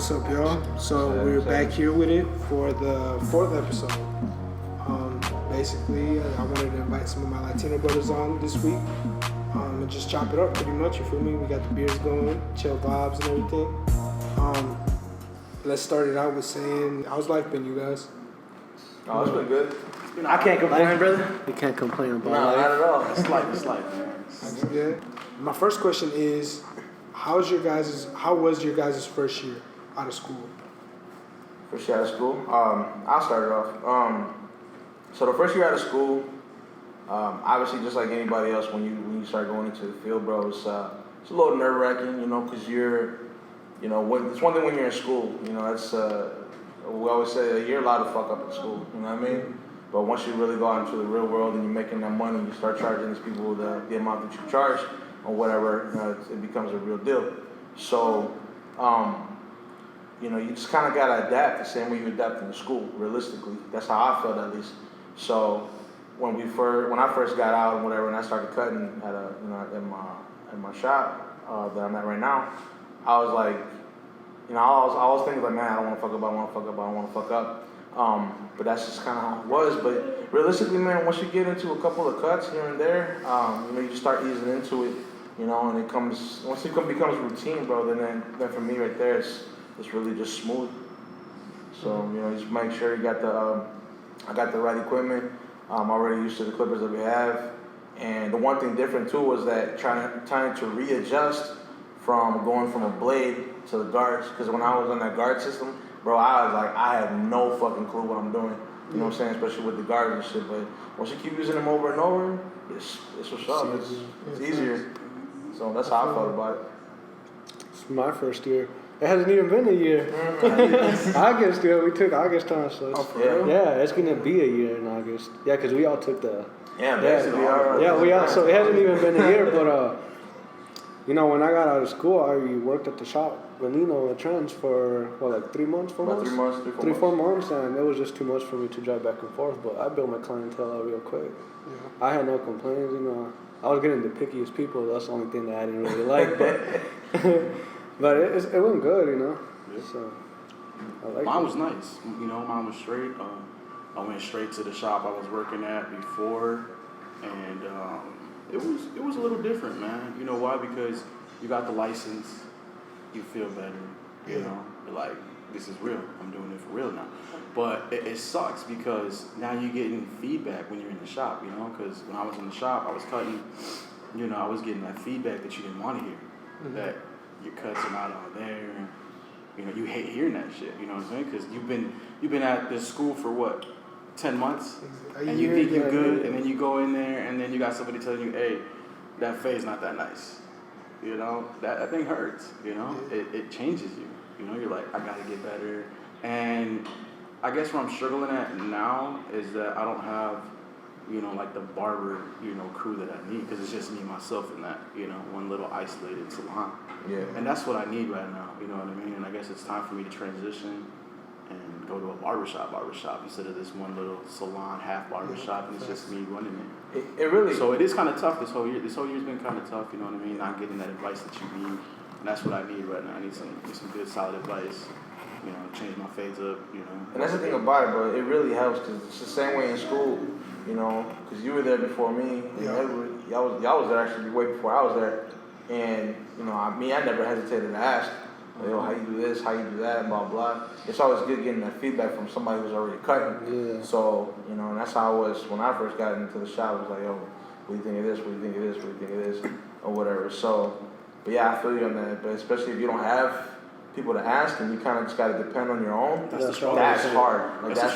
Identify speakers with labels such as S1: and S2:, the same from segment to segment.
S1: What's up, y'all? So we're back here with it for the fourth episode. Basically, I wanted to invite some of my Latino brothers on this week and just chop it up pretty much, you feel me? We got the beers going, chill vibes and everything. Let's start it out with saying, how's life been, you guys?
S2: Oh, it's been good.
S3: I can't complain, brother.
S1: You can't complain about
S2: No,
S1: life.
S2: not at all.
S3: It's life, man.
S1: That's good. My first question is, how was your guys' first year out of school?
S2: First year out of school. I'll start it off. So the first year out of school, obviously just like anybody else, when you start going into the field, bro, it's a little nerve wracking, because it's one thing when you're in school, that's we always say you're allowed to fuck up in school, you know what I mean? But once you really go out into the real world and you're making that money, you start charging these people the amount that you charge or whatever, it becomes a real deal. So, you just kind of got to adapt the same way you adapt in school, realistically. That's how I felt, at least. So when I first got out and whatever, and I started cutting at my shop that I'm at right now, I was like, I was thinking like, man, I don't want to fuck up, I don't want to fuck up. But that's just kind of how it was. But realistically, man, once you get into a couple of cuts here and there, you just start easing into it, and once it becomes routine, bro, then for me right there, it's really just smooth. So, just make sure you got I got the right equipment. I'm already used to the clippers that we have. And the one thing different too was that trying to readjust from going from a blade to the guards. Because when I was on that guard system, bro, I was like, I have no fucking clue what I'm doing. You know what I'm saying? Especially with the guards and shit. But once you keep using them over and over, it's what's up. It's easier. So that's how I felt about it.
S1: It's my first year. It hasn't even been a year. August, we took August on, so it's gonna be a year in August. Yeah, because we all took the.
S2: Basically.
S1: We all. So it hasn't even been a year, but when I got out of school, I worked at the shop with Nino at Trends for like 3 months, 4 months.
S2: 3 months,
S1: 4 months, and it was just too much for me to drive back and forth. But I built my clientele out real quick. Yeah. I had no complaints, I was getting the pickiest people. That's the only thing that I didn't really like, but. But it went good,
S3: Yeah.
S1: So I like
S3: Mine was nice. Mine was straight. I went straight to the shop I was working at before, and it was a little different, man. You know why? Because you got the license, you feel better. You're like, this is real. I'm doing it for real now. But it sucks because now you're getting feedback when you're in the shop. Because when I was in the shop, I was cutting. I was getting that feedback that you didn't want to hear. Mm-hmm. That your cuts are not all there, and you hate hearing that shit. You know what I'm saying? Because you've been at this school for what, 10 months, and you think you're good, and then you go in there, and then you got somebody telling you, hey, that fade's not that nice. That thing hurts. It changes you. You're like, I gotta get better, and I guess what I'm struggling at now is that I don't have, like the barber, crew that I need, because it's just me, myself, in that, one little isolated salon.
S2: Yeah.
S3: And that's what I need right now, you know what I mean? And I guess it's time for me to transition and go to a barbershop instead of this one little salon, half barbershop, and it's just me running it.
S2: It really...
S3: So it is kind of tough this whole year. This whole year's been kind of tough, you know what I mean? Not getting that advice that you need. And that's what I need right now. I need some good, solid advice. Change my fades up,
S2: And that's the thing about it, bro. It really helps because it's the same way in school, because you were there before me. Y'all was there actually way before I was there. And, I never hesitated to ask, how you do this, how you do that, blah, blah. It's always good getting that feedback from somebody who's already cutting. Yeah. So, and that's how I was when I first got into the shop. I was like, yo, what do you think of this? What do you think of this? What do you think of this? Or whatever. So, but yeah, I feel you on that. But especially if you don't have people to ask and you kind of just got to depend on your own, that's hard. That's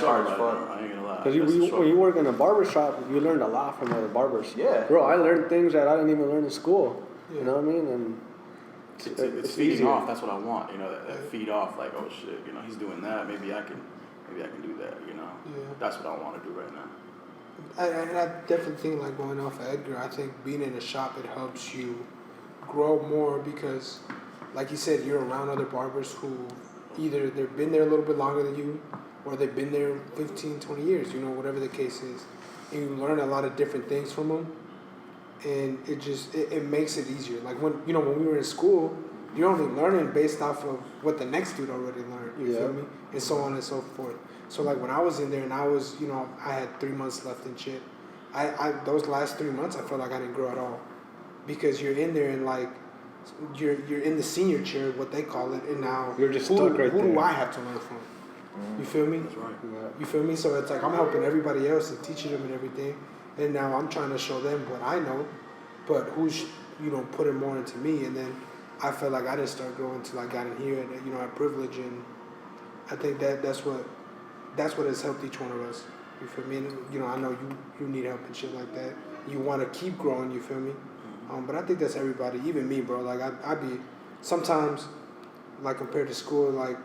S2: hard as fuck.
S3: I ain't gonna lie.
S1: Because when you work in a barber shop, you learn a lot from other barbers.
S2: Yeah.
S1: Bro, I learned things that I didn't even learn in school. Yeah. You know what I mean? And
S3: it's feeding easier. Off. That's what I want. That feed off. Like, oh shit, he's doing that. Maybe I can do that.
S1: Yeah.
S3: That's what I want to do right now.
S1: And I definitely think, like, going off of Edgar, I think being in a shop, it helps you grow more because, like you said, you're around other barbers who either they've been there a little bit longer than you or they've been there 15, 20 years, whatever the case is. And you learn a lot of different things from them. And it makes it easier. Like when we were in school, you're only learning based off of what the next dude already learned. You
S4: Yeah.
S1: feel me? And so on and so forth. So like when I was in there and I was, you know, I had 3 months left and shit. I those last 3 months I felt like I didn't grow at all, because you're in there and like you're in the senior chair, what they call it, and now
S4: You're just
S1: who,
S4: stuck right
S1: who do
S4: there.
S1: I have to learn from? You feel me?
S3: That's right.
S4: Yeah.
S1: You feel me? So it's like I'm helping everybody else and teaching them and everything, and now I'm trying to show them what I know, but who's, you know, putting more into me. And then I felt like I didn't start growing until I got in here, and you know, at Privilege, and I think that's what has helped each one of us. You feel me? And, you know, I know you need help and shit like that. You want to keep growing. You feel me? But I think that's everybody, even me, bro. Like I be sometimes, like compared to school, like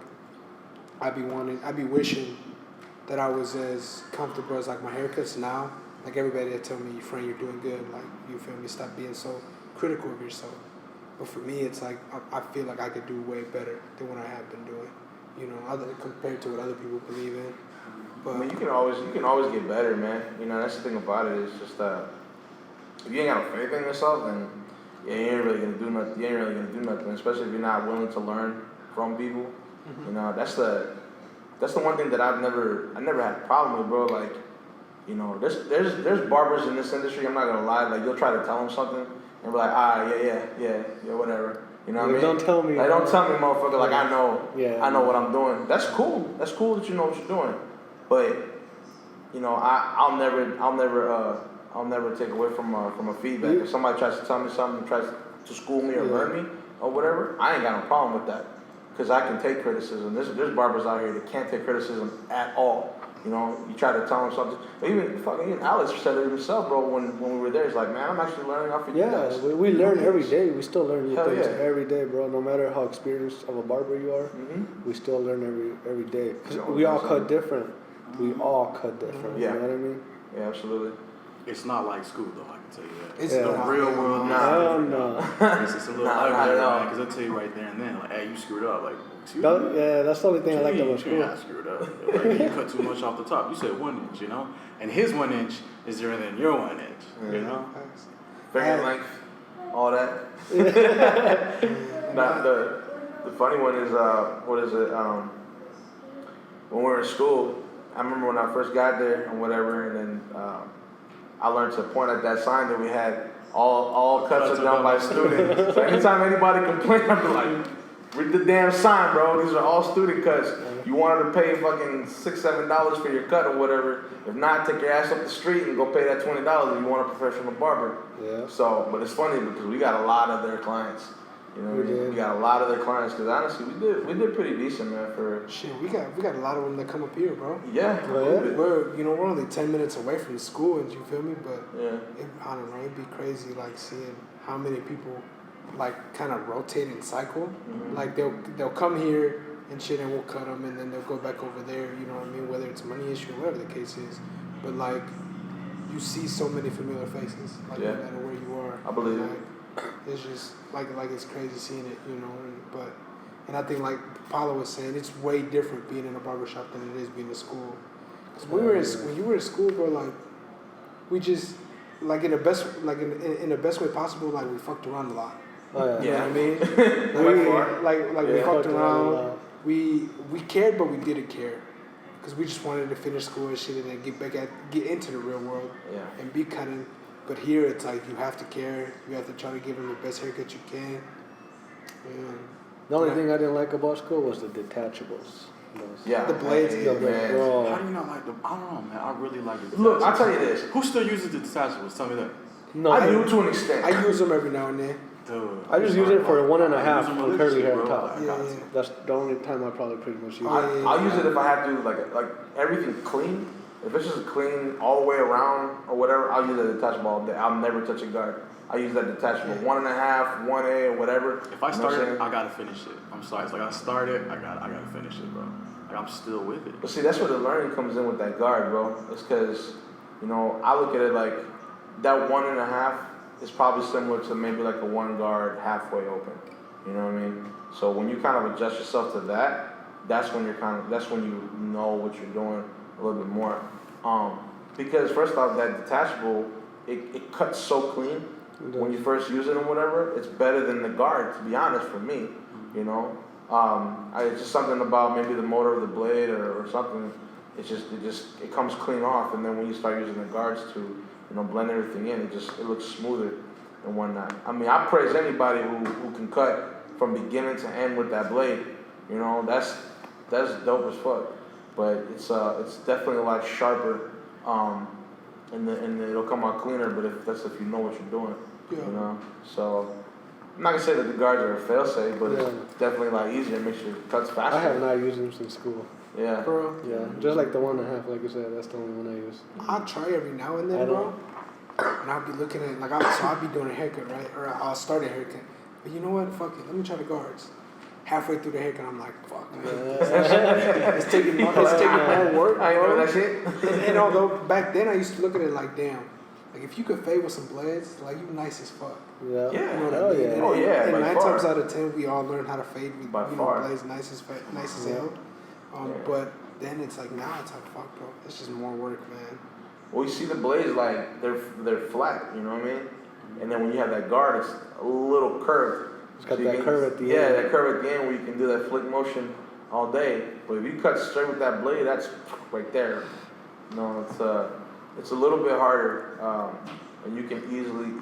S1: I be wishing that I was as comfortable as like my haircuts now. Like everybody that tell me, friend, you're doing good. Like, you feel me? Stop being so critical of yourself. But for me, it's like I feel like I could do way better than what I have been doing. You know, compared to what other people believe in. But
S2: I mean, you can always get better, man. You know, that's the thing about it. It's just if you ain't got no faith in yourself, then you ain't really gonna do nothing. You ain't really gonna do nothing, especially if you're not willing to learn from people. You know, that's the one thing that I never had a problem with, bro. Like, you know, there's barbers in this industry. I'm not gonna lie. Like, you'll try to tell them something and be like, yeah, whatever. You know what I mean?
S4: Don't tell me.
S2: Like, don't tell me, motherfucker. Like, I know what I'm doing. That's cool. That's cool that you know what you're doing. But, you know, I'll never take away from a feedback. If somebody tries to tell me something, tries to school me or learn me or whatever, I ain't got no problem with that, because I can take criticism. There's barbers out here that can't take criticism at all. You know, you try to tell them something. Even Alex said it himself, bro. When we were there, he's like, man, I'm actually learning off of you guys.
S4: Yeah, we learn every day. We still learn new
S2: Hell
S4: things
S2: yeah.
S4: every day, bro. No matter how experienced of a barber you are,
S2: Mm-hmm.
S4: we still learn every day. 'Cause
S2: You know,
S4: we all
S2: that's
S4: cut
S2: right.
S4: different. We all cut different.
S2: Yeah.
S4: You know what I mean?
S2: Yeah, absolutely.
S3: It's not like school, though, I can tell you that.
S1: it's
S4: Yeah.
S3: The real world,
S4: Hell no.
S3: It's a little
S2: Nah,
S3: ugly,
S2: not at all.
S3: man, because they'll tell you right there and then, like, hey, you screwed up. Like, excuse
S4: That-
S3: me?
S4: yeah, that's the only thing I like about
S3: You
S4: school.
S3: not screwed up. Like, you cut too much off the top. You said 1 inch, you know? And his 1 inch is different than your 1 inch, you know?
S2: Finger length, all that. Nah, the funny one is what is it? When we were in school, I remember when I first got there and whatever, and then I learned to point at that sign that we had. All cuts are done by students. So anytime anybody complained, I'd be like, read the damn sign, bro. These are all student cuts. You wanted to pay fucking $6-7 for your cut or whatever. If not, take your ass up the street and go pay that $20 if you want a professional barber.
S4: Yeah.
S2: So, but it's funny because we got a lot of their clients. You know,
S4: We did.
S2: we got a lot of their clients because honestly, we did pretty decent, man. For
S1: shit, we got a lot of them that come up here, bro.
S2: yeah,
S1: We're only 10 minutes away from the school, and you feel me? But
S2: yeah.
S1: I don't know, it'd be crazy like seeing how many people like kind of rotate and cycle.
S2: Mhm.
S1: Like they'll come here and shit, and we'll cut them, and then they'll go back over there. You know what I mean? Whether it's a money issue or whatever the case is, but like you see so many familiar faces, like
S2: Yeah.
S1: no matter where you are.
S2: I believe it.
S1: like, it's just like it's crazy seeing it, you know. And I think like Paulo was saying, it's way different being in a barbershop than it is being in school. Cause when you were in school, bro, like we just like in the best in the best way possible, like we fucked around a lot.
S4: Oh, yeah.
S1: You know what I mean?
S2: Quite far.
S1: we
S2: Yeah.
S1: fucked
S4: Fucked around a lot.
S1: around. We cared, but we didn't care, because we just wanted to finish school and shit, and then get into the real world
S2: Yeah.
S1: and be cutting. But here it's like you have to care. You have to try to give them the best haircut you can. And
S4: The only thing I didn't like about school was the detachables. Those-
S2: Yeah.
S1: The blades,
S2: Hey,
S1: the
S2: man.
S4: Bro.
S3: How do you not like them? I don't know, man. I really like the
S2: Look, I'll
S3: detachables.
S2: tell you this.
S3: Who still uses the detachables? Tell me that.
S4: No,
S2: I do to an extent.
S1: I use them every now and then.
S3: Dude.
S4: I just use it for 1.5
S3: I use them
S4: on curly hair
S3: religiously, bro.
S4: top.
S3: I got
S1: Yeah,
S3: to.
S4: That's the only time I probably pretty much use it.
S2: I'll use it if I have to, like everything clean. If it's just clean all the way around or whatever, I'll use a detachable all day. I'll never touch a guard. I use that detachable 1.5, 1A, or whatever.
S3: If I
S2: You know what
S3: start
S2: I'm
S3: it,
S2: saying?
S3: I gotta finish it. I'm sorry. It's like I started, I gotta finish it, bro. Like I'm still with it.
S2: But see, that's where the learning comes in with that guard, bro. It's because, you know, I look at it like that 1.5 is probably similar to maybe like a 1 guard halfway open. You know what I mean? So when you kind of adjust yourself to that, that's when you know what you're doing a little bit more. Because first off, that detachable, it cuts so clean when you first use it and whatever. It's better than the guard, to be honest, for me. You know, it's just something about maybe the motor of the blade or something. It comes clean off, and then when you start using the guards to blend everything in, it looks smoother and whatnot. I mean, I praise anybody who can cut from beginning to end with that blade. You know, that's dope as fuck. But it's definitely a lot sharper, and it'll come out cleaner. But if you know what you're doing, you know. So I'm not gonna say that the guards are a fail-safe, but it's definitely a lot easier. It makes your cuts faster.
S4: I have not used them since school.
S2: Yeah.
S1: Bro,
S4: Yeah, just like the 1.5, like you said, that's the only one I use.
S1: I'll try every now and then, bro. And I'll be looking at, like, I'll be doing a haircut, right? Or I'll start a haircut. But you know what? Fuck it. Let me try the guards. Halfway through the haircut, I'm like, fuck, man. It's taking more work,
S2: I ain't
S1: bro.
S2: doing that shit.
S1: And although back then I used to look at it like, damn, like if you could fade with some blades, like you nice as fuck.
S4: Yeah.
S2: Yeah.
S1: You know what
S4: Hell
S1: I mean?
S4: yeah.
S1: And,
S2: Oh, yeah,
S1: and
S2: by
S1: 9
S2: far.
S1: times out of 10, we all learn how to fade with
S2: By far.
S1: blades nice as
S4: Yeah.
S1: hell.
S2: Yeah.
S1: But then it's like now it's like fuck, bro. It's just more work, man.
S2: Well, you see the blades like they're flat. You know what I mean? And then when you have that guard, it's a little curved.
S4: It's got
S2: So you
S4: that
S2: can-
S4: curve at the
S2: yeah,
S4: end.
S2: that curve at the end where you can do that flick motion all day. But if you cut straight with that blade, that's right there. No, it's a little bit harder, and you can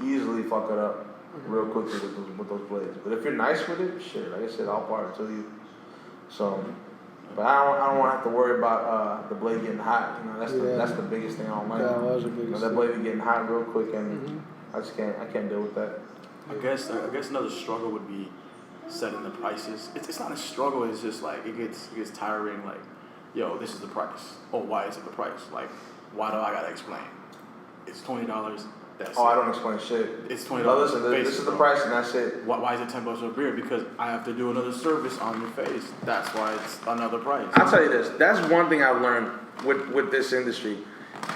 S2: easily fuck it up real quickly with those blades. But if you're nice with it, shit, like I said, all power to you. So, but I don't want to have to worry about the blade getting hot. You know, that's the biggest thing I don't like.
S4: Yeah, that was the
S2: You know,
S4: biggest
S2: that
S4: thing.
S2: blade be getting hot real quick, and I can't deal with that.
S3: I guess another struggle would be setting the prices. It's not a struggle. It's just like it gets tiring. Like, yo, this is the price. Oh, why is it the price? Like, why do I gotta explain? It's $20. That's
S2: Oh,
S3: it.
S2: I don't explain shit.
S3: It's $20.
S2: No, listen, this
S3: basic,
S2: is the
S3: bro.
S2: price, and that's it.
S3: Why is it $10 for a beer? Because I have to do another service on your face. That's why it's another price.
S2: I'll tell you this. That's one thing I've learned with this industry.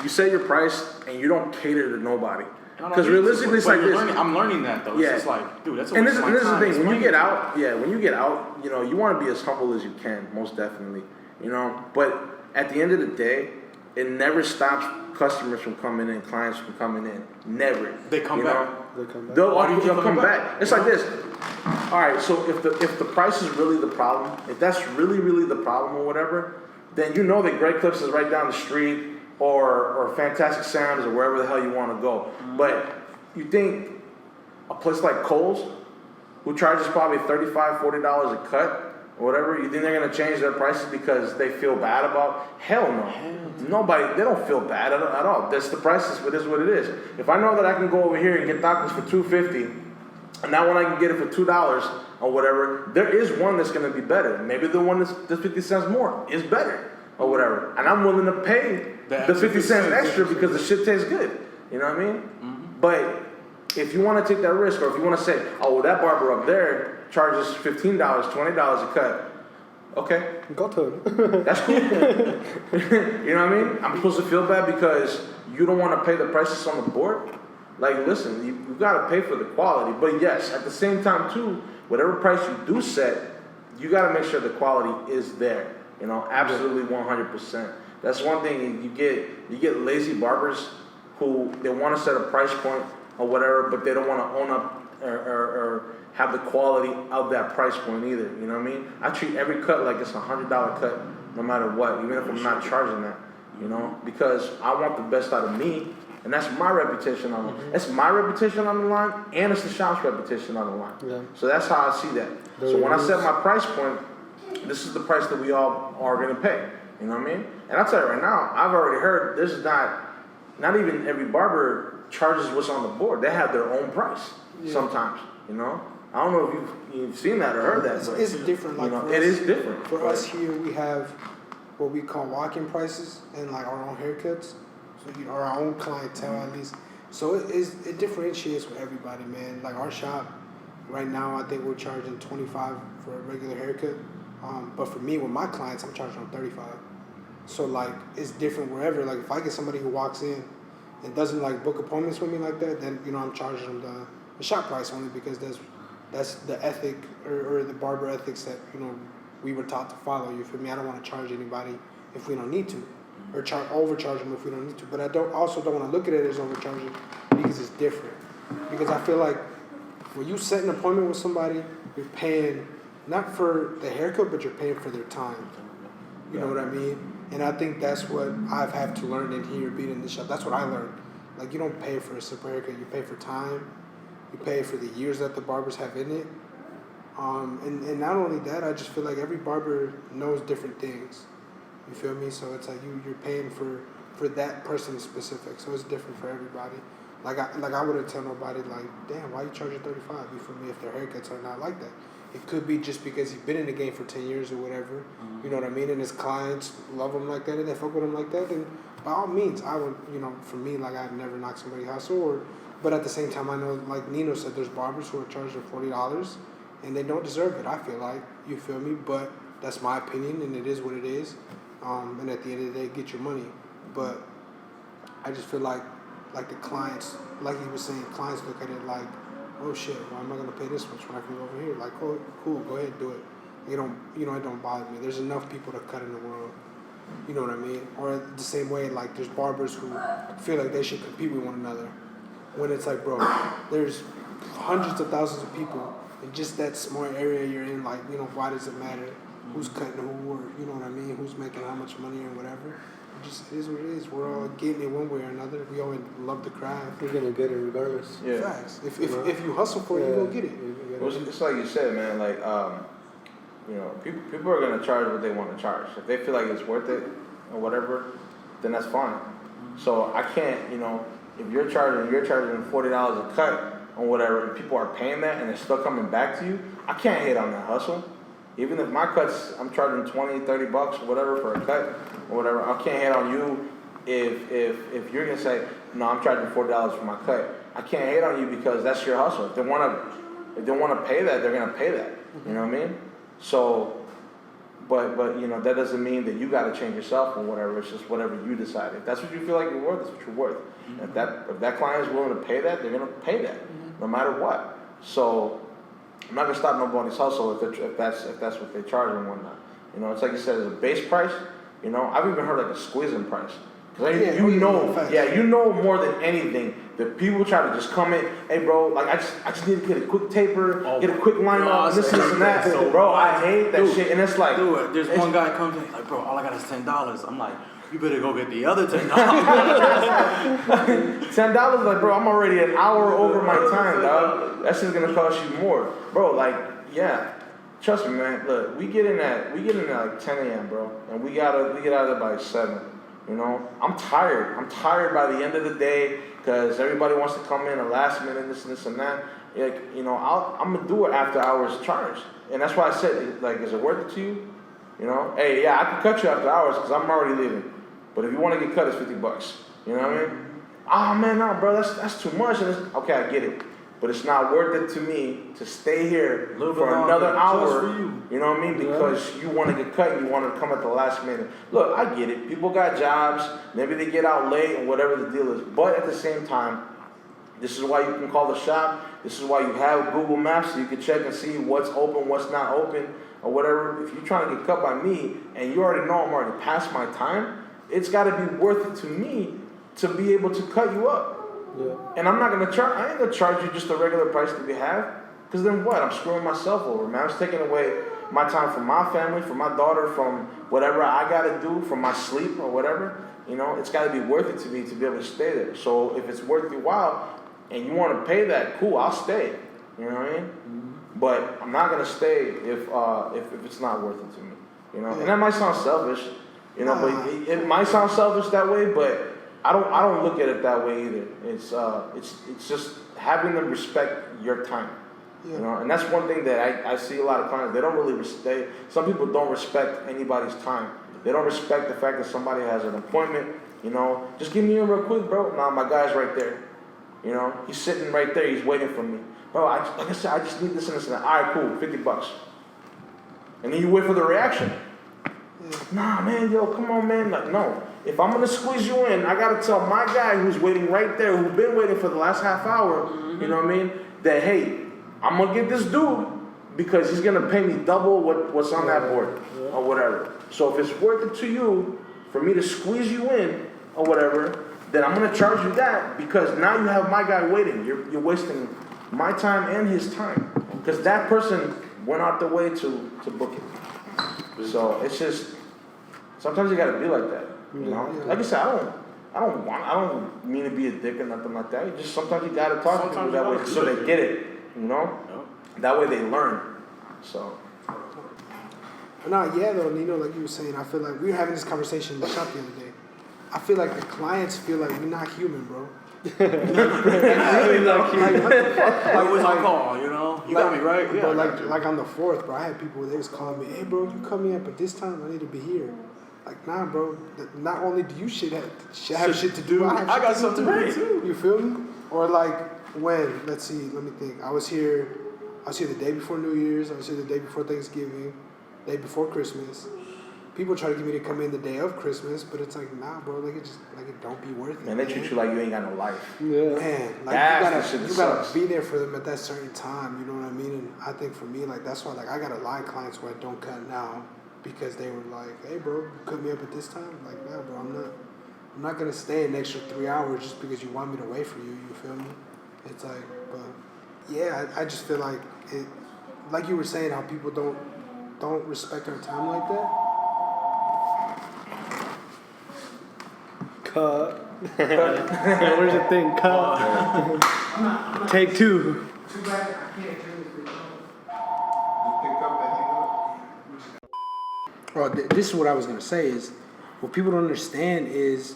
S2: You set your price, and you don't cater to nobody. Because realistically, it's
S3: But
S2: like
S3: you're
S2: this.
S3: learning- I'm learning that though.
S2: Yeah.
S3: It's just like, dude, that's a
S2: And
S3: waste
S2: this
S3: of my
S2: is the
S3: time.
S2: thing. When you
S3: Explain
S2: get
S3: it.
S2: out, you want to be as humble as you can, most definitely. You know, but at the end of the day, it never stops customers from coming in, clients from coming in. Never.
S3: They come
S2: You
S3: back.
S2: know?
S4: They come back.
S2: They'll
S3: Why do you keep
S2: come
S3: coming
S2: back.
S3: back?
S2: It's like this. All right, so if the price is really the problem, if that's really the problem or whatever, then you know that Great Clips is right down the street or Fantastic Sounds or wherever the hell you want to go. But you think a place like Kohl's, who charges probably $35, $40 a cut or whatever, you think they're gonna change their prices because they feel bad about? Hell no. Nobody, they don't feel bad at all. That's the prices, but it is what it is. If I know that I can go over here and get tacos for $2.50, and that one I can get it for $2 or whatever, there is one that's gonna be better. Maybe the one that's 50 cents more is better or whatever. And I'm willing to pay the 50 cents extra because the shit tastes good. You know what I mean? But if you want to take that risk, or if you want to say, oh, well, that barber up there charges $15, $20 a cut, okay,
S4: Go to it.
S2: that's cool. You know what I mean? I'm supposed to feel bad because you don't want to pay the prices on the board? Like, listen, you got to pay for the quality. But yes, at the same time, too, whatever price you do set, you got to make sure the quality is there. You know, absolutely 100%. That's one thing. You get lazy barbers who they want to set a price point or whatever, but they don't want to own up or have the quality of that price point either. You know what I mean? I treat every cut like it's $100 cut, no matter what, even if I'm not charging that. You know, because I want the best out of me, and that's my reputation on. It's my reputation on the line, and it's the shop's reputation on the line.
S4: Yeah.
S2: So that's how I see that. So when I set my price point, this is the price that we all are gonna pay. You know what I mean? And I'll tell you right now, I've already heard this is not even every barber charges what's on the board. They have their own price sometimes. You know, I don't know if you've seen that or heard that.
S1: It's,
S2: but,
S1: it's different. Like
S2: you know,
S1: for
S2: it
S1: us,
S2: is different.
S1: For us here, we have what we call walk-in prices and like our own haircuts. So or our own clientele at least. So it differentiates with everybody, man. Like our shop right now, I think we're charging $25 for a regular haircut. But for me, with my clients, I'm charging them $35. So like it's different wherever. Like if I get somebody who walks in and doesn't like book appointments with me like that, then I'm charging them the shop price only because that's the ethic or the barber ethics that we were taught to follow. You feel me? I don't want to charge anybody if we don't need to, or overcharge them if we don't need to. But I don't want to look at it as overcharging because it's different. Because I feel like when you set an appointment with somebody, you're paying not for the haircut, but you're paying for their time. You know what I mean? And I think that's what I've had to learn in here, being in the shop. That's what I learned. Like, you don't pay for a simple haircut. You pay for time. You pay for the years that the barbers have in it. And not only that, I just feel like every barber knows different things. You feel me? So it's like you're paying for that person specific. So it's different for everybody. Like I wouldn't tell nobody like, damn, why you charging $35? You feel me? If their haircuts are not like that. It could be just because he's been in the game for 10 years or whatever. You know what I mean? And his clients love him like that and they fuck with him like that. Then by all means, I would, for me, like I'd never knock somebody's hustle. But at the same time, I know, like Nino said, there's barbers who are charging $40 and they don't deserve it. I feel like, you feel me? But that's my opinion and it is what it is. And at the end of the day, get your money. But I just feel like the clients, like he was saying, clients look at it like, oh shit, why am I gonna pay this much when I can go over here? Like, oh, cool, go ahead, do it. It don't bother me. There's enough people to cut in the world. You know what I mean? Or the same way, like there's barbers who feel like they should compete with one another. When it's like, bro, there's hundreds of thousands of people in just that small area you're in. Like, why does it matter who's cutting who, or you know what I mean? Who's making how much money or whatever? It just is what it is. We're all getting it one way or another. We all love the craft.
S4: You're gonna get it regardless.
S2: Yeah.
S1: Facts. If you hustle for it, you gonna get it.
S2: It's like you said, man. Like, people are gonna charge what they want to charge. If they feel like it's worth it or whatever, then that's fine. So I can't, if you're charging $40 a cut or whatever, and people are paying that and they're still coming back to you, I can't hate on that hustle. Even if my cuts, I'm charging $20, $30 or whatever for a cut or whatever, I can't hate on you if you're gonna say, no, I'm charging $40 for my cut. I can't hate on you because that's your hustle. If they wanna pay that, they're gonna pay that. You know what I mean? So, but that doesn't mean that you gotta change yourself or whatever. It's just whatever you decide. If that's what you feel like you're worth, that's what you're worth. And if that client is willing to pay that, they're gonna pay that, no matter what. So I'm not gonna stop nobody's hustle if that's what they charge and whatnot. It's like you said, it's a base price. I've even heard like a squeezing price. Cause you know more than anything that people try to just come in, hey bro, like I just need to get a quick taper, get a quick line up, this and that. So, bro, I hate that shit, and it's like,
S3: there's one guy comes in like, bro, all I got is $10. I'm like, you better go get the other $10.
S2: $10, like, bro, I'm already an hour over my time, dog. That shit's gonna cost you more, bro. Like, yeah, trust me, man. Look, we get in at like 10 a.m., bro, and we get out of there by 7. I'm tired. I'm tired by the end of the day because everybody wants to come in at last minute, this and that. Like, I'm gonna do it after hours charge, and that's why I said, like, is it worth it to you? Hey, yeah, I can cut you after hours because I'm already leaving. But if you want to get cut, it's $50. You know what I mean? Oh man, no, bro, that's too much. And okay, I get it, but it's not worth it to me to stay here for another hour. You know what I mean? Because you want to get cut and you want to come at the last minute. Look, I get it. People got jobs. Maybe they get out late and whatever the deal is. But at the same time, this is why you can call the shop. This is why you have Google Maps so you can check and see what's open, what's not open, or whatever. If you're trying to get cut by me and you already know I'm already past my time, it's got to be worth it to me to be able to cut you up.
S4: Yeah.
S2: And I'm not going to charge, I ain't going to charge you just the regular price that we have. Because then what? I'm screwing myself over, man. I'm taking away my time from my family, from my daughter, from whatever I got to do, from my sleep or whatever. It's got to be worth it to me to be able to stay there. So if it's worth your while and you want to pay that, cool, I'll stay. You know what I mean? Mm-hmm. But I'm not going to stay if it's not worth it to me. And that might sound selfish. But it might sound selfish that way, but I don't look at it that way either. It's just having them respect your time. And that's one thing that I see a lot of clients. They don't really respect. Some people don't respect anybody's time. They don't respect the fact that somebody has an appointment. Just give me in real quick, bro. Nah, my guy's right there. He's sitting right there. He's waiting for me, bro. Like I said, I just need this and this and that. All right, cool, $50. And then you wait for the reaction. Nah, man, yo, come on, man. Like, no. If I'm going to squeeze you in, I got to tell my guy who's waiting right there, who's been waiting for the last half hour, you know what I mean, that, hey, I'm going to get this dude because he's going to pay me double what's on that board or whatever. So if it's worth it to you for me to squeeze you in or whatever, then I'm going to charge you that because now you have my guy waiting. You're wasting my time and his time because that person went out their way to book it. So it's just sometimes you gotta be like that. You know,
S1: Yeah.
S2: like I said, I don't mean to be a dick or nothing like that. You just sometimes you gotta talk to people
S3: Sometimes
S2: that
S3: you
S2: way
S3: gotta
S2: so
S3: do
S2: they
S3: it.
S2: get it. You know, that way they learn. So
S1: No, yeah, though, Nino, like you were saying, I feel like we were having this conversation in the shop the other day. I feel like the clients feel like we're not human, bro.
S3: I was on call, you know? You got me, right? Yeah.
S1: Bro,
S3: I got you.
S1: like on the 4th, bro, I had people, they was calling me, hey, bro, you coming up at this time? I need to be here. Like, nah, bro, not only do you shit have shit to do, I have
S3: I
S1: shit
S3: got
S1: to
S3: something
S1: do
S3: to do.
S1: You feel me? Or like, when, let's see, let me think. I was here the day before New Year's, I was here the day before Thanksgiving, day before Christmas. People try to get me to come in the day of Christmas, but it's like, nah, bro, like it don't be worth it.
S2: man, they treat you like you ain't got no life.
S4: Yeah.
S1: Man, like
S2: That's the shit
S1: you
S2: that
S1: gotta
S2: sucks.
S1: be there for them at that certain time. You know what I mean? And I think for me, like that's why, like I got a lot of clients where I don't cut now because they were like, "Hey, bro, you cut me up at this time." Like, nah, bro, I'm not gonna stay an extra 3 hours just because you want me to wait for you. You feel me? It's like, but yeah, I just feel like it, like you were saying, how people don't respect our time like that.
S4: Cut. Where's the thing? Cut. Take two.
S1: Too bad I can't do this. Oh, this is what I was gonna say is, what people don't understand is,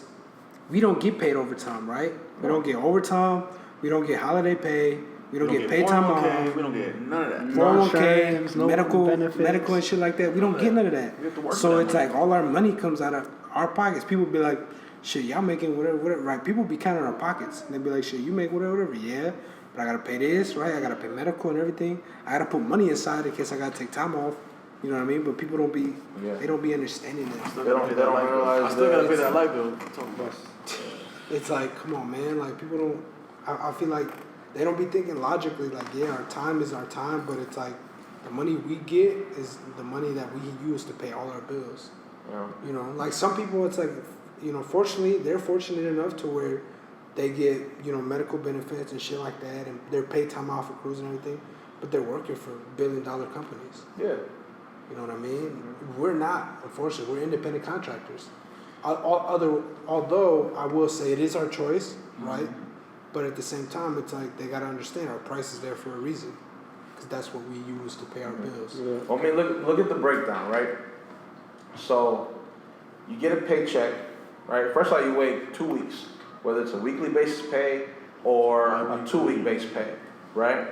S1: we don't get paid overtime, right? We don't get overtime. We don't get holiday pay. We don't get paid time
S3: 401k,
S1: off.
S3: We don't get none of that.
S1: 401k,
S4: insurance, no
S1: medical
S4: benefits.
S1: and shit like that. We don't get none of
S3: We have to
S1: that.
S3: work
S1: So
S3: for that
S1: it's
S3: money.
S1: like all our money comes out of our pockets. People be like, shit, y'all making whatever, right? People be counting our pockets. And they be like, shit, you make whatever. Yeah, but I gotta pay this, right? I gotta pay medical and everything. I gotta put money aside in case I gotta take time off. You know what I mean? But people don't be, they don't be understanding that.
S3: Still
S2: They
S3: gotta
S2: don't-
S3: pay
S2: they
S3: that
S2: don't
S3: light bill.
S2: realize
S3: I still gotta
S2: that
S3: pay that light bill. Talking about.
S1: It's like, come on, man. Like, people don't, I feel like they don't be thinking logically, like, yeah, our time is our time, but it's like, the money we get is the money that we use to pay all our bills.
S2: Yeah.
S1: You know, like some people, it's like, you know, fortunately, they're fortunate enough to where they get, you know, medical benefits and shit like that, and they're paid time off for cruise and everything, but they're working for billion-dollar companies.
S2: Yeah.
S1: You know what I mean? We're not, unfortunately. We're independent contractors. Although I will say it is our choice, right? But at the same time, it's like they gotta understand our price is there for a reason, because that's what we use to pay our bills.
S4: Yeah.
S2: Well, I mean, look at the breakdown, right? So you get a paycheck, right? First of all, you wait 2 weeks, whether it's a weekly basis pay or a 2-week base pay, right?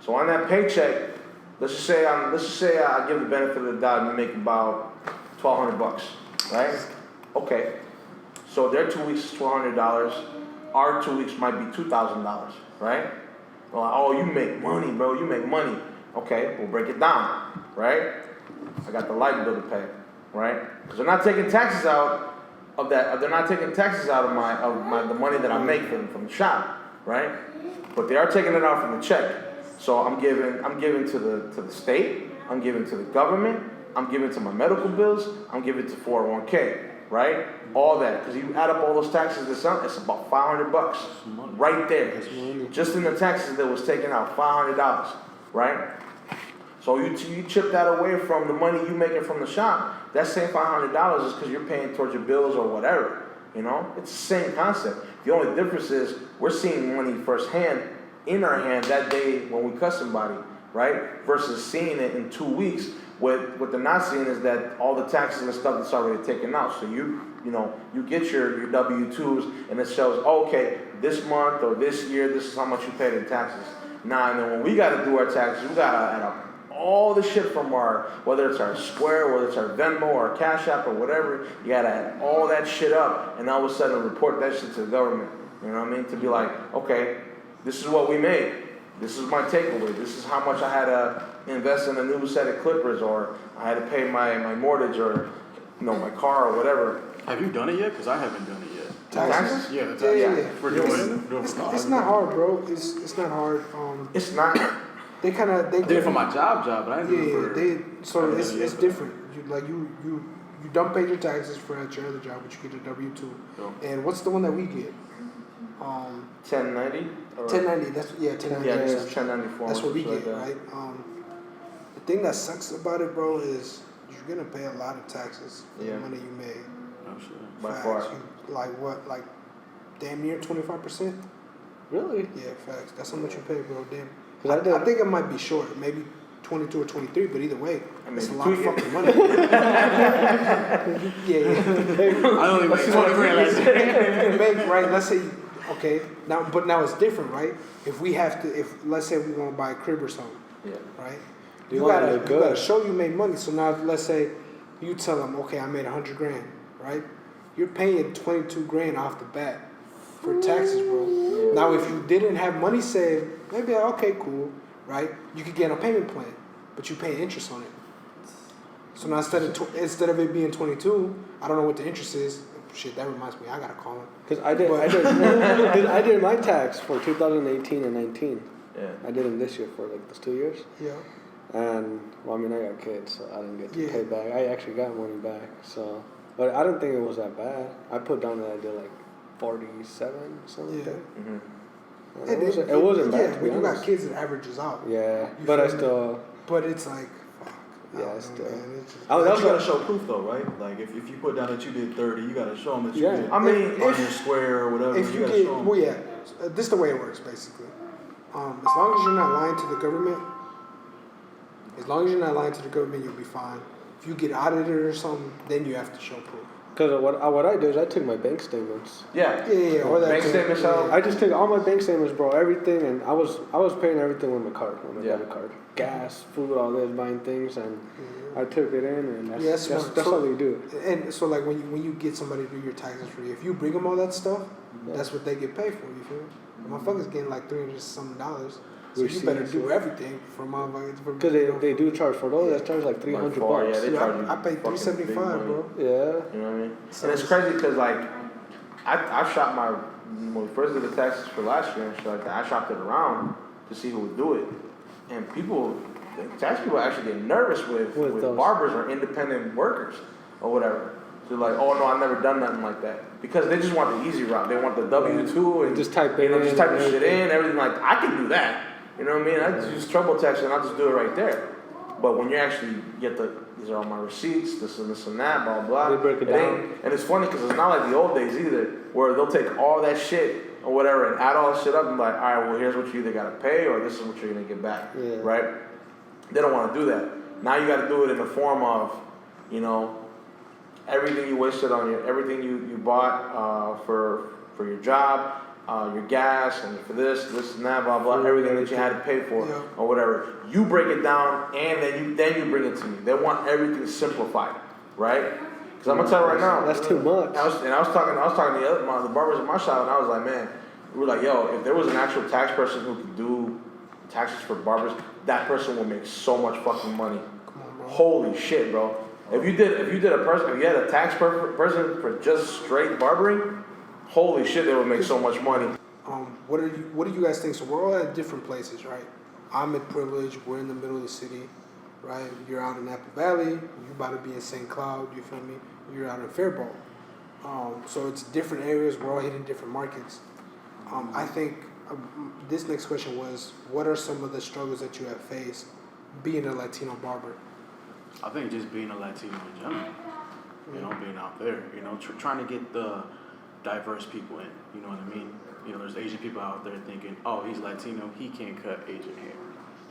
S2: So on that paycheck, let's just say I give the benefit of the doubt and you make about $1,200, right? Okay. So their 2 weeks is $1,200. Our 2 weeks might be $2,000, right? Well, oh, you make money, bro. You make money. Okay, we'll break it down, right? I got the light bill to pay, right? Because they're not taking taxes out of that. They're not taking taxes out of the money that I make from the shop, right? But they are taking it out from the check. So I'm giving to the state. I'm giving to the government. I'm giving to my medical bills. I'm giving to 401k, right? All that, because you add up all those taxes this month, it's about $500 right there. Just in the taxes that was taken out, $500, right? So you chip that away from the money you making from the shop. That same $500 is because you're paying towards your bills or whatever. You know, it's the same concept. The only difference is we're seeing money firsthand in our hand that day when we cut somebody, right? Versus seeing it in 2 weeks. What they're not seeing is that all the taxes and stuff that's already taken out. So you get your W-2s and it shows, okay, this month or this year, this is how much you paid in taxes. Now, and then when we got to do our taxes, we got to add up all the shit from whether it's our Square, whether it's our Venmo or Cash App or whatever, you got to add all that shit up and all of a sudden report that shit to the government. You know what I mean? To be like, okay, this is what we made. This is my takeaway. This is how much I had to invest in a new set of clippers, or I had to pay my mortgage, or my car or whatever.
S3: Have you done it yet? Because I haven't done it yet.
S1: Taxes?
S3: Yeah, the taxes.
S1: Yeah.
S3: We're doing
S1: It's not hard, bro. It's not hard.
S2: It's not.
S1: They
S3: I did it for my job, but I didn't do it for.
S1: So
S3: I didn't
S1: it's
S3: do it yet.
S1: different. You don't pay your taxes for at your other job, but you get your W-2.
S3: Yeah.
S1: And what's the one that we get?
S2: 1090.
S1: 1090. That's 1090.
S2: Yeah, this is 1094.
S1: That's what we
S2: something
S1: get,
S2: like that.
S1: right? The thing that sucks about it, bro, is you're gonna pay a lot of taxes for
S2: Yeah.
S1: the money you made.
S3: I'm sure.
S2: By
S1: Facts.
S2: far.
S1: Like what? Like damn near 25%.
S4: Really?
S1: Yeah, facts. That's how much you pay, bro. Damn.
S4: 'Cause I did-
S1: I think it might be short, maybe 22 or 23, but either way,
S2: I mean,
S1: it's a lot of
S2: tweak it.
S1: fucking money. yeah.
S3: I only make 20 grand last year.
S1: You make, right? Let's say, okay, now it's different, right? If we have to, if let's say we want to buy a crib or something,
S2: Yeah.
S1: right?
S4: You
S1: You
S4: wanna
S1: gotta,
S4: look
S1: you
S4: good.
S1: gotta show you made money. So now, let's say you tell them, okay, I made 100 grand, right? You're paying 22 grand off the bat for taxes, bro. Now, if you didn't have money saved, maybe okay, cool, right? You could get a payment plan, but you pay interest on it. So now instead of it being 22, I don't know what the interest is. Shit, that reminds me, I gotta call him.
S4: Because I did my tax for 2018 and 19.
S2: Yeah.
S4: I did them this year for like those 2 years.
S1: Yeah.
S4: And well, I mean, I got kids, so I didn't get to
S1: Yeah.
S4: pay back. I actually got money back, so. But I didn't think it was that bad. I put down that I did like 47 or something like
S1: Yeah.
S4: that.
S2: Mm-hmm.
S4: And it wasn't bad, to be
S1: when you got
S4: honest.
S1: kids, it averages out.
S4: Yeah,
S1: You
S4: but I
S1: feel me?
S4: still.
S1: But it's like, fuck. I
S4: Yeah,
S1: don't know,
S4: still.
S1: man. It's just,
S4: Oh,
S5: But
S4: that's
S5: you gotta
S4: what.
S5: show proof though, right? Like if you put down that you did 30, you gotta show them that you
S4: Yeah.
S5: did
S2: I mean,
S5: on
S1: if-
S5: your square or whatever.
S1: if you
S5: gotta
S1: get,
S5: show 'em.
S1: well, yeah, this is the way it works basically. As long as you're not lying to the government, you'll be fine. If you get audited or something, then you have to show proof.
S4: Because what I did is I took my bank statements.
S2: Yeah.
S1: Yeah, or that.
S2: Bank statements help.
S4: I just took all my bank statements, bro, everything, and I was paying everything with my card, with my
S2: Yeah.
S4: debit card, gas, food, all this, buying things, and
S1: Yeah.
S4: I took it in, and
S1: Yeah, that's
S4: that's
S1: smart.
S4: that's
S1: So-
S4: all they do.
S1: And so, like, when you get somebody to do your taxes for you, if you bring them all that stuff,
S4: Yeah.
S1: that's what they get paid for. You feel me? Motherfuckers getting like $300-something. So you
S4: Receipts,
S1: better do
S4: yeah.
S1: everything for motherfuckers.
S4: Because they do charge for those. They charge like $300
S2: far, yeah,
S4: bucks.
S2: they
S1: Dude,
S2: charge you
S1: I paid
S2: fucking
S1: $375,
S2: big
S1: bro.
S2: money.
S4: Yeah.
S2: You know what I mean?
S1: So
S2: And it's crazy because like I shopped when we first did the taxes for last year and shit like that. I shopped it around to see who would do it, and the tax people actually get nervous with
S4: those.
S2: barbers or independent workers or whatever. So like, oh no, I've never done nothing like that because they just want the easy route. They want the W-2 and
S4: Just type
S2: you
S4: it
S2: know,
S4: in.
S2: just type the shit
S4: everything.
S2: in, everything like I can do that. You know what I mean? I just use TurboTax and I'll just do it right there. But when you actually get these are all my receipts, this and that, blah blah.
S4: They break it down.
S2: And it's funny because it's not like the old days either, where they'll take all that shit or whatever and add all that shit up and be like, all right, well here's what you either gotta pay or this is what you're gonna get back,
S4: Yeah.
S2: right? They don't want to do that. Now you got to do it in the form of, you know, everything you wasted on everything you bought for your job, your gas, and for this and that, blah blah, everything that you had to pay for
S1: Yeah.
S2: or whatever. You break it down and then you bring it to me. They want everything simplified, right? Because I'm gonna tell you right now,
S4: That's too much.
S2: I was talking to the barbers in my shop, and I was like, man, we were like, yo, if there was an actual tax person who could do taxes for barbers, that person would make so much fucking money.
S1: Come on, bro.
S2: Holy shit, bro! If you had a tax person for just straight barbering, holy shit, they would make so much money.
S1: What do you guys think? So we're all at different places, right? I'm at Privilege. We're in the middle of the city, right? You're out in Apple Valley. You about to be in St. Cloud. You feel me? You're out in Faribault. So it's different areas. We're all hitting different markets. I think this next question was, what are some of the struggles that you have faced being a Latino barber?
S3: I think just being a Latino in general, you know, being out there, you know, trying to get the diverse people in, you know what I mean? You know, there's Asian people out there thinking, oh, he's Latino, he can't cut Asian hair.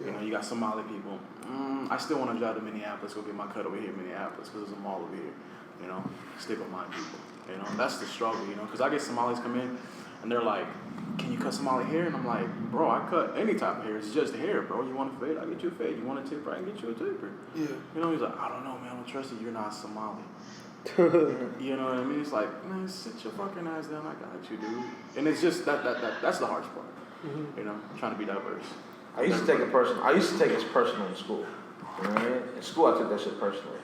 S3: You know, you got Somali people, I still want to drive to Minneapolis, go get my cut over here in Minneapolis because there's a mall over here, you know, stick with my people, you know, that's the struggle, you know, because I get Somalis come in and they're like, can you cut Somali hair? And I'm like, bro, I cut any type of hair. It's just hair, bro. You want a fade? I get you a fade. You want a taper? I can get you a taper.
S1: Yeah.
S3: You know, he's like, I don't know, man. I don't trust you. You're not Somali. You know what I mean? It's like, man, sit your fucking ass down. I got you, dude. And it's just that's the hardest part. You know, trying to be diverse.
S2: I used to take it personal in school. You know what I mean? In school, I took that shit personally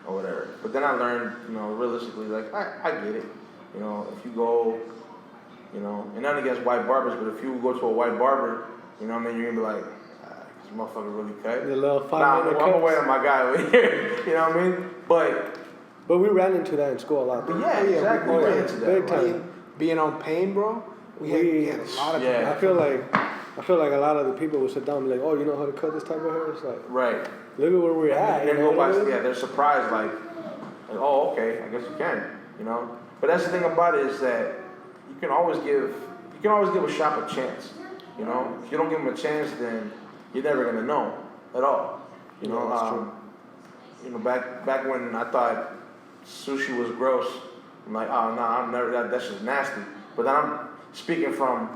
S2: or whatever. But then I learned, you know, realistically, like I get it. You know, if you go. You know, and nothing against white barbers, but if you go to a white barber, you know what I mean, you're gonna be like, this motherfucker really cut.
S4: The little
S2: Nah,
S4: 5-minute
S2: I'm
S4: cuts.
S2: away on my guy over here. You know what I mean?
S4: But we ran into that in school a lot.
S2: But
S4: though.
S2: yeah, exactly.
S1: we
S2: We
S1: ran
S2: ran
S1: into
S2: into
S4: Big
S2: that.
S4: time.
S2: Right?
S1: Being on pain, bro. We had a lot of
S2: Yeah.
S4: I feel like I feel like a lot of the people would sit down and be like, oh, you know how to cut this type of hair? It's like,
S2: Right.
S4: look at where we're at.
S2: And
S4: You know what I mean?
S2: yeah, they're surprised, like, oh, okay, I guess you can, you know. But that's the thing about it is that you can always give a shop a chance, you know. If you don't give them a chance, then you're never gonna know at all, you know.
S4: Yeah, that's true.
S2: You know, back when I thought sushi was gross, I'm like, oh no, I'm never. That's just nasty. But then I'm speaking from,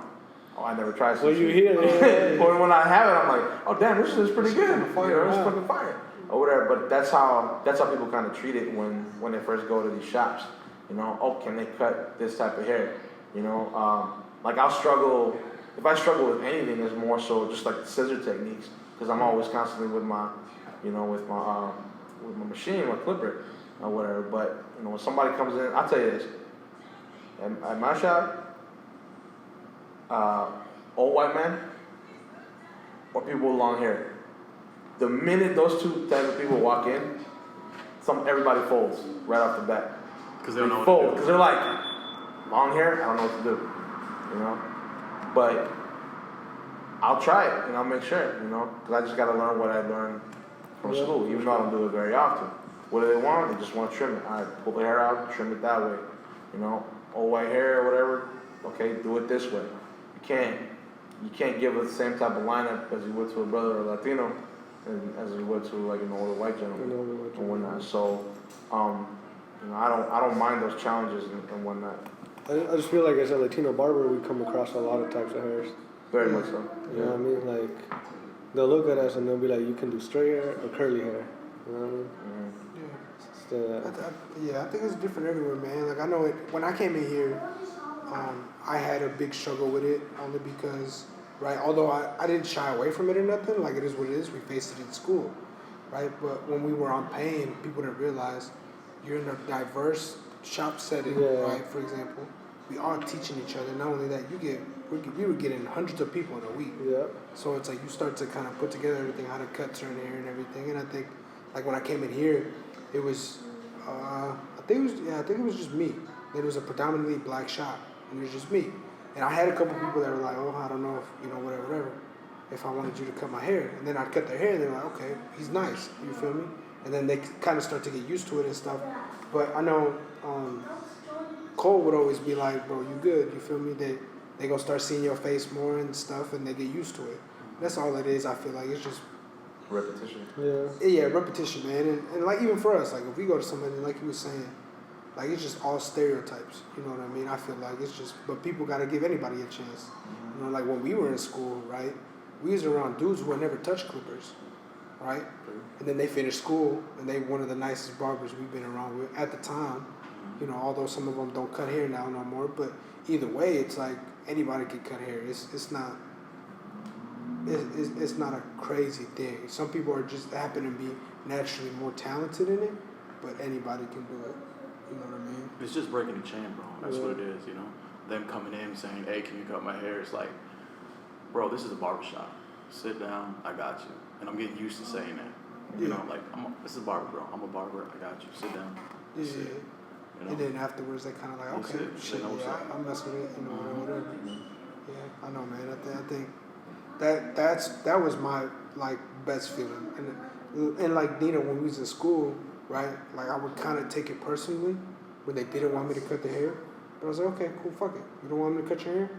S2: oh, I never tried sushi.
S4: Well, you hear it.
S2: But when I have it, I'm like, oh damn, this is pretty good.
S1: kinda fire,
S2: You know, it's
S1: huh?
S2: fucking fire or whatever. But that's how people kind of treat it when they first go to these shops. You know, oh, can they cut this type of hair? You know, like I'll struggle. If I struggle with anything, it's more so just like the scissor techniques, because I'm always constantly with my, you know, with my machine, my clipper, or whatever. But you know, when somebody comes in, I'll tell you this. At my shop, old white man or people with long hair. The minute those two types of people walk in, everybody folds right off the bat.
S3: Because they don't know what
S2: fold
S3: to do.
S2: because they're like, long hair, I don't know what to do, you know. But I'll try it and I'll make sure, you know, because I just got to learn what I learned from
S4: Yeah.
S2: school, even though I don't do it very often. What do they want? They just want to trim it. All right, pull the hair out, trim it that way, you know. Old white hair or whatever, okay, do it this way. You can't give it the same type of lineup as you would to a brother or Latino, and as you would to like an older white gentleman and whatnot. So, you know, I don't mind those challenges and whatnot.
S4: I just feel like as a Latino barber, we come across a lot of types of hairs.
S2: Very much so.
S4: You know what I mean? Like, they'll look at us and they'll be like, you can do straight hair or curly hair. You know what I mean?
S2: Mhm.
S1: Yeah.
S4: It's the,
S1: Yeah, I think it's different everywhere, man. Like I know it when I came in here, I had a big struggle with it only because, right? Although I didn't shy away from it or nothing, like it is what it is. We faced it in school, right? But when we were on pain, people didn't realize you're in a diverse shop setting,
S4: Yeah.
S1: right? For example, we are teaching each other. Not only that, we were getting hundreds of people in a week.
S4: yeah.
S1: So it's like you start to kind of put together everything, how to cut certain hair and everything. And I think, like when I came in here, it was, I think it was just me. It was a predominantly black shop, and it was just me. And I had a couple people that were like, oh, I don't know if, you know, whatever, if I wanted you to cut my hair. And then I'd cut their hair, and they were like, okay, he's nice, you feel me? And then they kind of start to get used to it and stuff. But I know Cole would always be like, bro, you good, you feel me? They gonna start seeing your face more and stuff, and they get used to it. That's all it is. I feel like it's just
S2: Repetition.
S4: Yeah.
S1: repetition, man. And like even for us, like if we go to somebody, like you were saying, like it's just all stereotypes. You know what I mean? I feel like it's just, but people gotta give anybody a chance. You know, like when we were in school, right? We was around dudes who had never touched clippers, right? And then they finished school, and they one of the nicest barbers we've been around with at the time. You know, although some of them don't cut hair now no more, but either way, it's like anybody can cut hair. It's not a crazy thing. Some people are just happen to be naturally more talented in it, but anybody can do it. You know what I mean?
S3: It's just breaking the chain, bro. That's what it is, you know. Them coming in saying, hey, can you cut my hair? It's like, bro, this is a barbershop. Sit down, I got you. And I'm getting used to saying that. You
S1: Yeah.
S3: know, like, this is a barber, bro. I'm a barber, I got you. Sit down.
S1: Yeah.
S3: That's it. You know?
S1: And then afterwards, they kind of like,
S3: That's
S1: okay,
S3: it. They
S1: shit,
S3: know what's
S1: yeah,
S3: up.
S1: I'll mess with it, you know, whatever. Yeah, I know, man. I think that was my like best feeling, and like Nina, when we was in school, right? Like I would kind of take it personally when they didn't want me to cut the hair, but I was like, okay, cool, fuck it. You don't want me to cut your hair?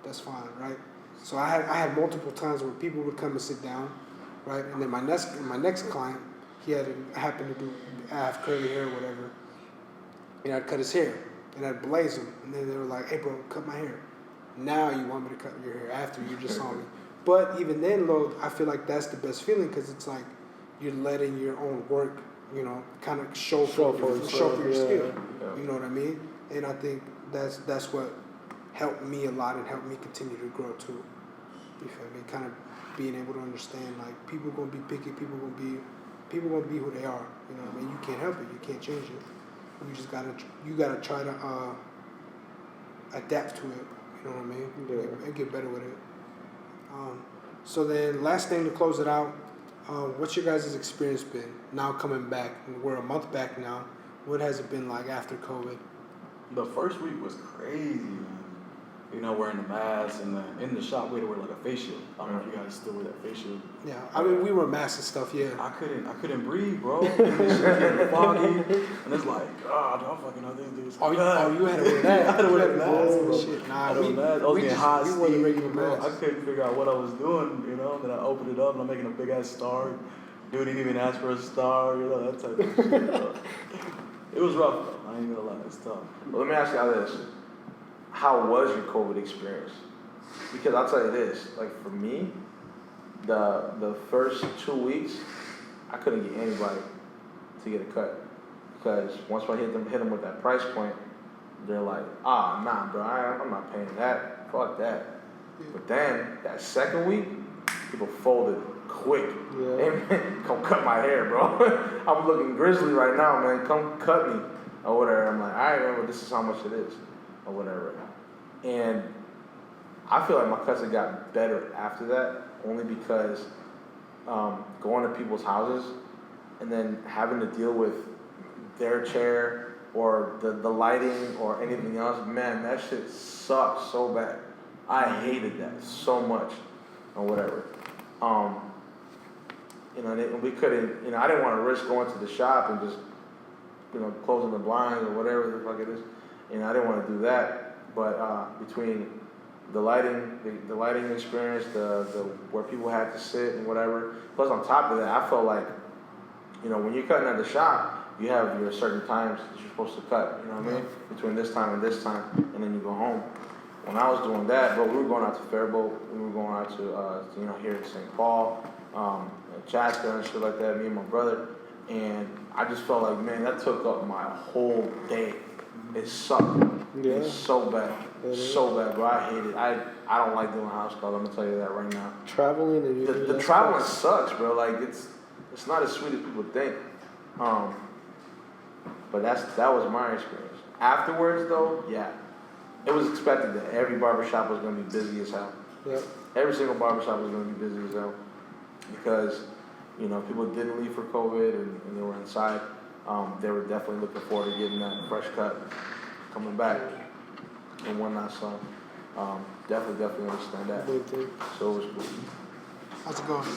S1: That's fine, right? So I had multiple times where people would come and sit down, right? And then my next client, he happened to have curly hair or whatever, and I'd cut his hair and I'd blaze him, and then they were like, hey bro, cut my hair. Now you want me to cut your hair after you just saw me. But even then, Lo, I feel like that's the best feeling because it's like you're letting your own work, you know, kind of show for your skill.
S2: Yeah.
S1: You know what I mean? And I think that's what helped me a lot and helped me continue to grow too. You feel me? Kind of being able to understand like people gonna be picky, people gonna be who they are. You know what I mean? You can't help it, you can't change it. You just gotta try to adapt to it. You know what I mean?
S4: Yeah.
S1: And get better with it. So then, last thing to close it out, what's your guys' experience been now coming back? We're a month back now. What has it been like after COVID?
S5: The first week was crazy, man. wearing the mask, and then in the shop we had to wear like a face shield. I don't know if you guys still wear that face shield.
S1: Yeah, I mean, we were masks and stuff, yeah.
S5: I couldn't breathe, bro. And this shit getting foggy, and it's like, God, I fucking know these dudes.
S1: Oh, you had to wear that.
S5: I had to wear the mask,
S1: Oh,
S5: bro.
S1: shit. Nah,
S5: I had to wear the mask. I was
S1: we
S5: getting
S1: just-
S5: hot,
S1: we wore the
S5: steamy,
S1: regular
S5: bro. I
S1: mask.
S5: couldn't figure out what I was doing, Then I opened it up, and I'm making a big ass star. Dude didn't even ask for a star, that type of shit. Bro. It was rough, though. I ain't gonna lie, it's tough.
S2: Well, let me ask you this. How was your COVID experience? Because I'll tell you this, like for me, the first 2 weeks, I couldn't get anybody to get a cut. Because once I hit them with that price point, they're like, nah, bro, I'm not paying that. Fuck that. But then, that second week, people folded quick.
S4: Yeah.
S2: Hey, man, come cut my hair, bro. I'm looking grizzly right now, man. Come cut me. Or whatever. I'm like, I remember this is how much it is. Or whatever. And I feel like my cuts have gotten better after that, only because going to people's houses and then having to deal with their chair or the lighting or anything else, man, that shit sucks so bad. I hated that so much or whatever. And we couldn't, I didn't want to risk going to the shop and just, closing the blinds or whatever the fuck it is. I didn't want to do that. But between the lighting experience, the where people had to sit and whatever. Plus, on top of that, I felt like, when you're cutting at the shop, you have your certain times that you're supposed to cut. You know what I mean? Between this time and this time, and then you go home. When I was doing that, bro, we were going out to Faribault. We were going out to here in St. Paul, Chaska and shit like that. Me and my brother, and I just felt like, man, that took up my whole day. It sucked.
S4: Yeah.
S2: It's so bad.
S4: It is.
S2: So bad, bro. I hate it. I don't like doing house calls. I'm gonna tell you that right now.
S4: Traveling and
S2: The traveling sucks, bro. Like it's not as sweet as people think. But that was my experience. Afterwards, though, yeah, it was expected that every barbershop was gonna be busy as hell.
S4: Yep.
S2: Every single barbershop was gonna be busy as hell because people didn't leave for COVID and they were inside. They were definitely looking forward to getting that fresh cut coming back and whatnot. So definitely understand that.
S4: Big thing.
S2: So it was cool.
S1: How's it going?